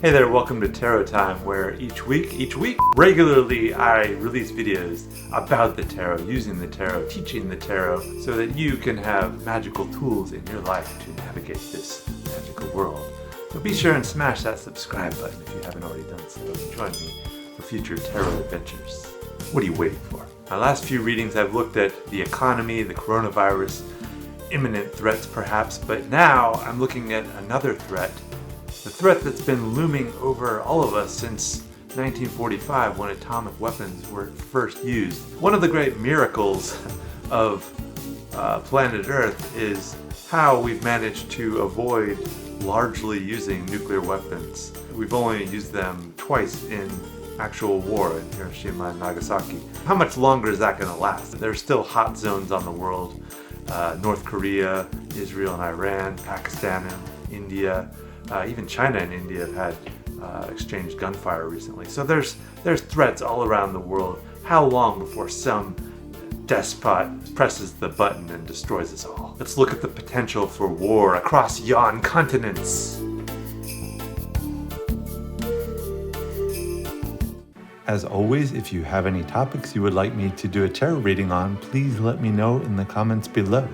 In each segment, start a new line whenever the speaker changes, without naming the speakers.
Hey there, welcome to Tarot Time, where each week, regularly I release videos about the tarot, using the tarot, teaching the tarot, so that you can have magical tools in your life to navigate this magical world. So be sure and smash that subscribe button if you haven't already done so, and join me for future tarot adventures. What are you waiting for? My last few readings I've looked at the economy, the coronavirus, imminent threats perhaps, but now I'm looking at another threat. The threat that's been looming over all of us since 1945, when atomic weapons were first used. One of the great miracles of planet Earth is how we've managed to avoid largely using nuclear weapons. We've only used them twice in actual war in Hiroshima and Nagasaki. How much longer is that going to last? There's still hot zones on the world. North Korea, Israel and Iran, Pakistan and India. Even China and India have had exchanged gunfire recently. So there's threats all around the world. How long before some despot presses the button and destroys us all? Let's look at the potential for war across yon continents. As always, if you have any topics you would like me to do a tarot reading on, please let me know in the comments below.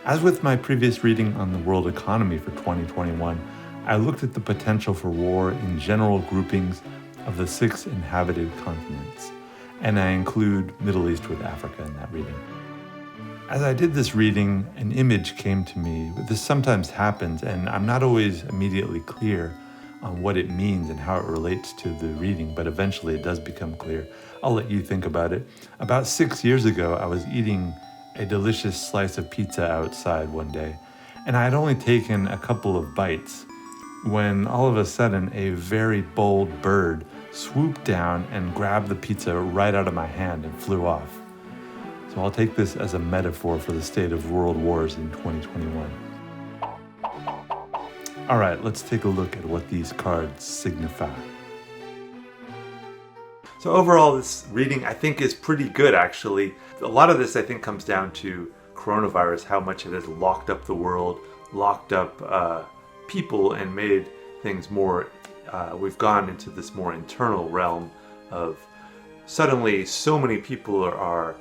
As with my previous reading on the world economy for 2021, I looked at the potential for war in general groupings of the 6 inhabited continents, and I include Middle East with Africa in that reading. As I did this reading, an image came to me. This sometimes happens, and I'm not always immediately clear on what it means and how it relates to the reading, but eventually it does become clear. I'll let you think about it. About 6 years ago, I was eating a delicious slice of pizza outside one day, and I had only taken a couple of bites when all of a sudden a very bold bird swooped down and grabbed the pizza right out of my hand and flew off. So I'll take this as a metaphor for the state of world wars in 2021. All right, let's take a look at what these cards signify. So overall, this reading I think is pretty good, actually. A lot of this I think comes down to coronavirus, how much it has locked up the world, locked up people, and made things more, we've gone into this more internal realm of suddenly so many people are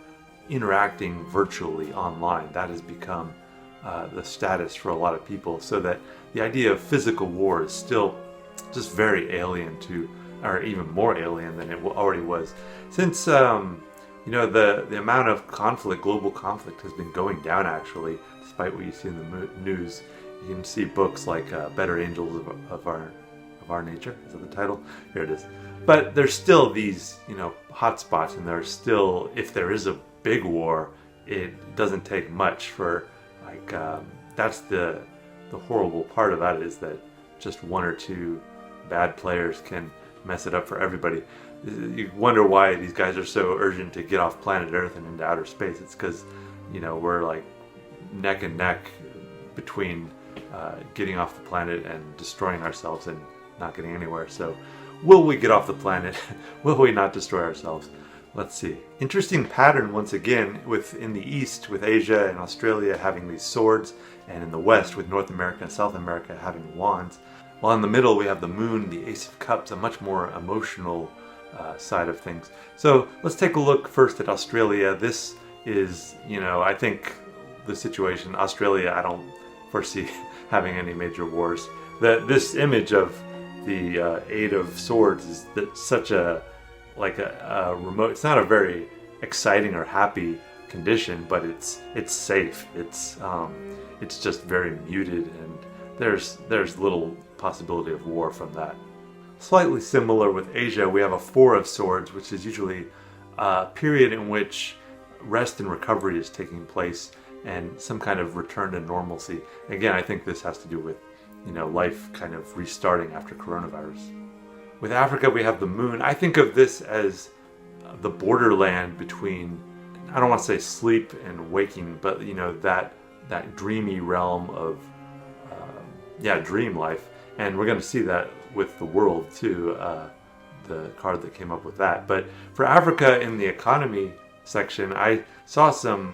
interacting virtually online. That has become the status for a lot of people, so that the idea of physical war is still just very alien to, or even more alien than it already was. Since the amount of conflict, global conflict, has been going down, actually, despite what you see in the news. You can see books like Better Angels of Our Nature. Is that the title? Here it is. But there's still these, hot spots, and there's still, if there is a big war, it doesn't take much for, that's the horrible part about it, is that just one or two bad players can mess it up for everybody. You wonder why these guys are so urgent to get off planet Earth and into outer space. It's because, we're like neck and neck between getting off the planet and destroying ourselves and not getting anywhere. So will we get off the planet? Will we not destroy ourselves? Let's see. Interesting pattern once again, in the East with Asia and Australia having these swords, and in the West with North America and South America having wands. While in the middle we have the Moon, the Ace of Cups, a much more emotional side of things. So let's take a look first at Australia. This is, I think the situation, Australia, I don't foresee having any major wars. This image of the Eight of Swords is such a remote, it's not a very exciting or happy condition, but it's safe. It's just very muted, and there's little possibility of war from that. Slightly similar with Asia, we have a Four of Swords, which is usually a period in which rest and recovery is taking place and some kind of return to normalcy. Again, I think this has to do with, life kind of restarting after coronavirus. With Africa, we have the Moon. I think of this as the borderland between, I don't want to say sleep and waking, but that dreamy realm of, dream life. And we're going to see that with the world too, the card that came up with that. But for Africa in the economy section, I saw some,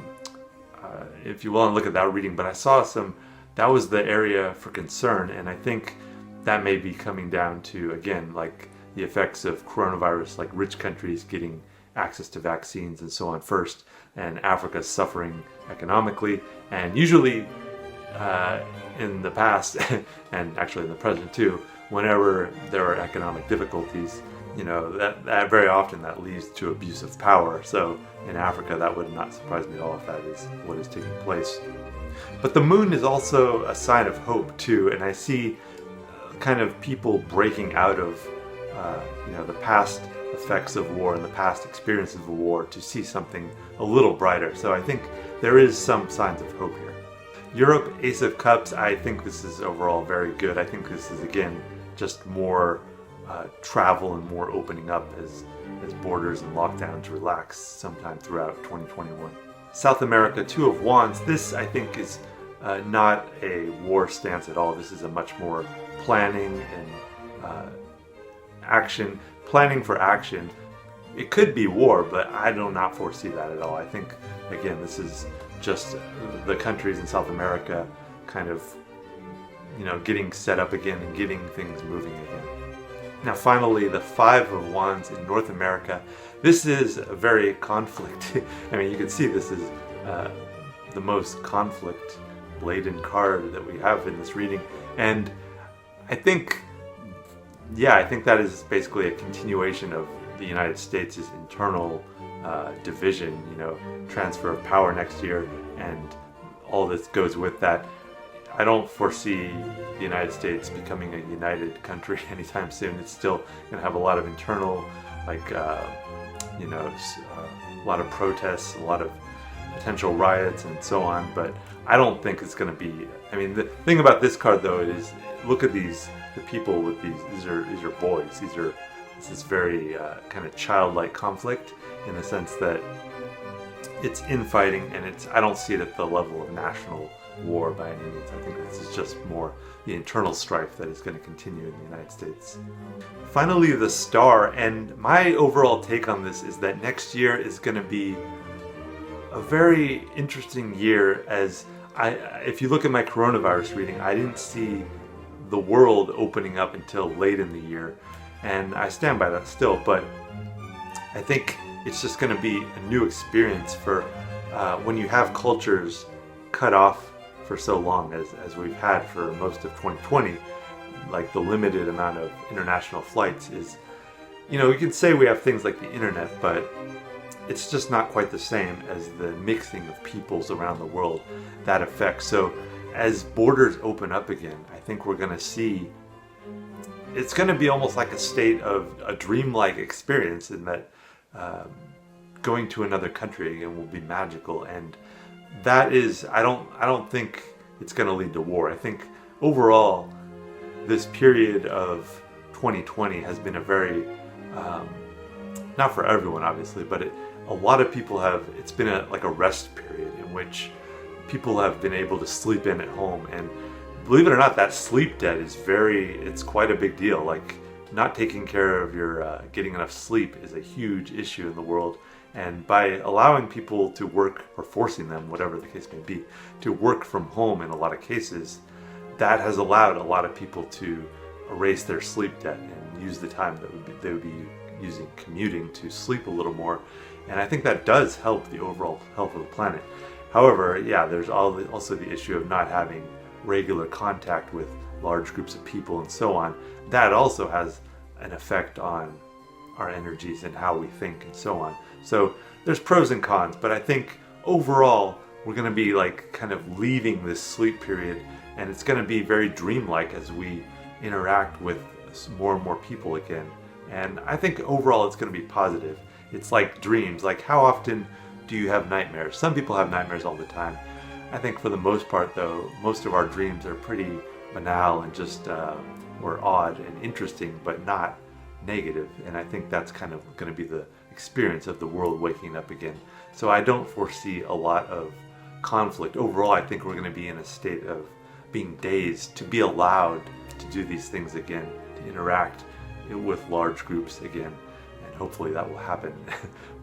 if you want to look at that reading, but I saw some, that was the area for concern. And I think that may be coming down to, again, like the effects of coronavirus, like rich countries getting access to vaccines and so on first, and Africa suffering economically. And usually in the past, and actually in the present too, whenever there are economic difficulties, that very often that leads to abuse of power. So in Africa, that would not surprise me at all if that is what is taking place. But the moon is also a sign of hope too, and I see kind of people breaking out of the past effects of war and the past experiences of war to see something a little brighter. So I think there is some signs of hope here. Europe, Ace of Cups, I think this is overall very good. I think this is, again, just more travel and more opening up as borders and lockdowns relax sometime throughout 2021. South America, Two of Wands. This, I think, is not a war stance at all. This is a much more planning and action. Planning for action. It could be war, but I do not foresee that at all. I think, again, this is just the countries in South America kind of, getting set up again and getting things moving again. Now, finally, the Five of Wands in North America. This is a very conflict. I mean, you can see this is the most conflict-laden card that we have in this reading. And I think that is basically a continuation of the United States' internal division, transfer of power next year, and all that goes with that. I don't foresee the United States becoming a united country anytime soon. It's still going to have a lot of internal, a lot of protests, a lot of potential riots and so on, but I don't think it's going to be. I mean, the thing about this card, though, is look at the people with these are boys. This is very kind of childlike conflict in the sense that it's infighting, and I don't see it at the level of national war by any means. I think this is just more the internal strife that is going to continue in the United States. Finally, the Star, and my overall take on this is that next year is going to be a very interesting year. If you look at my coronavirus reading, I didn't see the world opening up until late in the year, and I stand by that still, but I think it's just going to be a new experience for when you have cultures cut off for so long as we've had for most of 2020, like the limited amount of international flights is, you can say we have things like the internet, but it's just not quite the same as the mixing of peoples around the world that affects. So as borders open up again, I think we're going to see, it's going to be almost like a state of a dreamlike experience in that going to another country again will be magical. And that is, I don't think it's going to lead to war. I think overall, this period of 2020 has been a very, not for everyone obviously, but a lot of people it's been like a rest period in which people have been able to sleep in at home. And believe it or not, that sleep debt is it's quite a big deal. Like, not taking care of your getting enough sleep is a huge issue in the world. And by allowing people to work, or forcing them, whatever the case may be, to work from home in a lot of cases, that has allowed a lot of people to erase their sleep debt and use the time that they would be using commuting to sleep a little more. And I think that does help the overall health of the planet. However, there's also the issue of not having regular contact with large groups of people and so on. That also has an effect on our energies and how we think and so on. So there's pros and cons, but I think overall we're going to be like kind of leaving this sleep period, and it's going to be very dreamlike as we interact with more and more people again. And I think overall it's going to be positive. It's like dreams. Like, how often do you have nightmares? Some people have nightmares all the time. I think for the most part, though, most of our dreams are pretty banal and just or odd and interesting, but not negative. And I think that's kind of going to be the experience of the world waking up again. So I don't foresee a lot of conflict. Overall, I think we're going to be in a state of being dazed to be allowed to do these things again, to interact with large groups again. And hopefully that will happen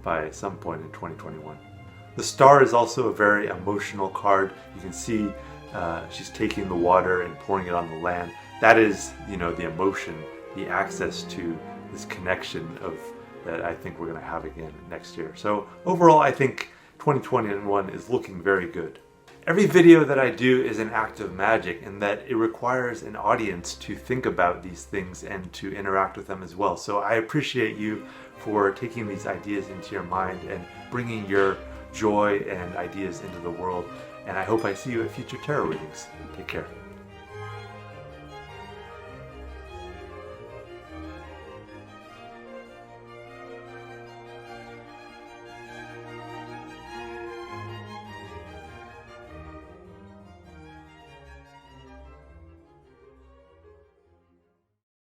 by some point in 2021. The Star is also a very emotional card. You can see she's taking the water and pouring it on the land. that is, the emotion, the access to this connection of that I think we're going to have again next year. So overall, I think 2021 is looking very good. Every video that I do is an act of magic in that it requires an audience to think about these things and to interact with them as well. So I appreciate you for taking these ideas into your mind and bringing your joy and ideas into the world. And I hope I see you at future tarot readings. Take care.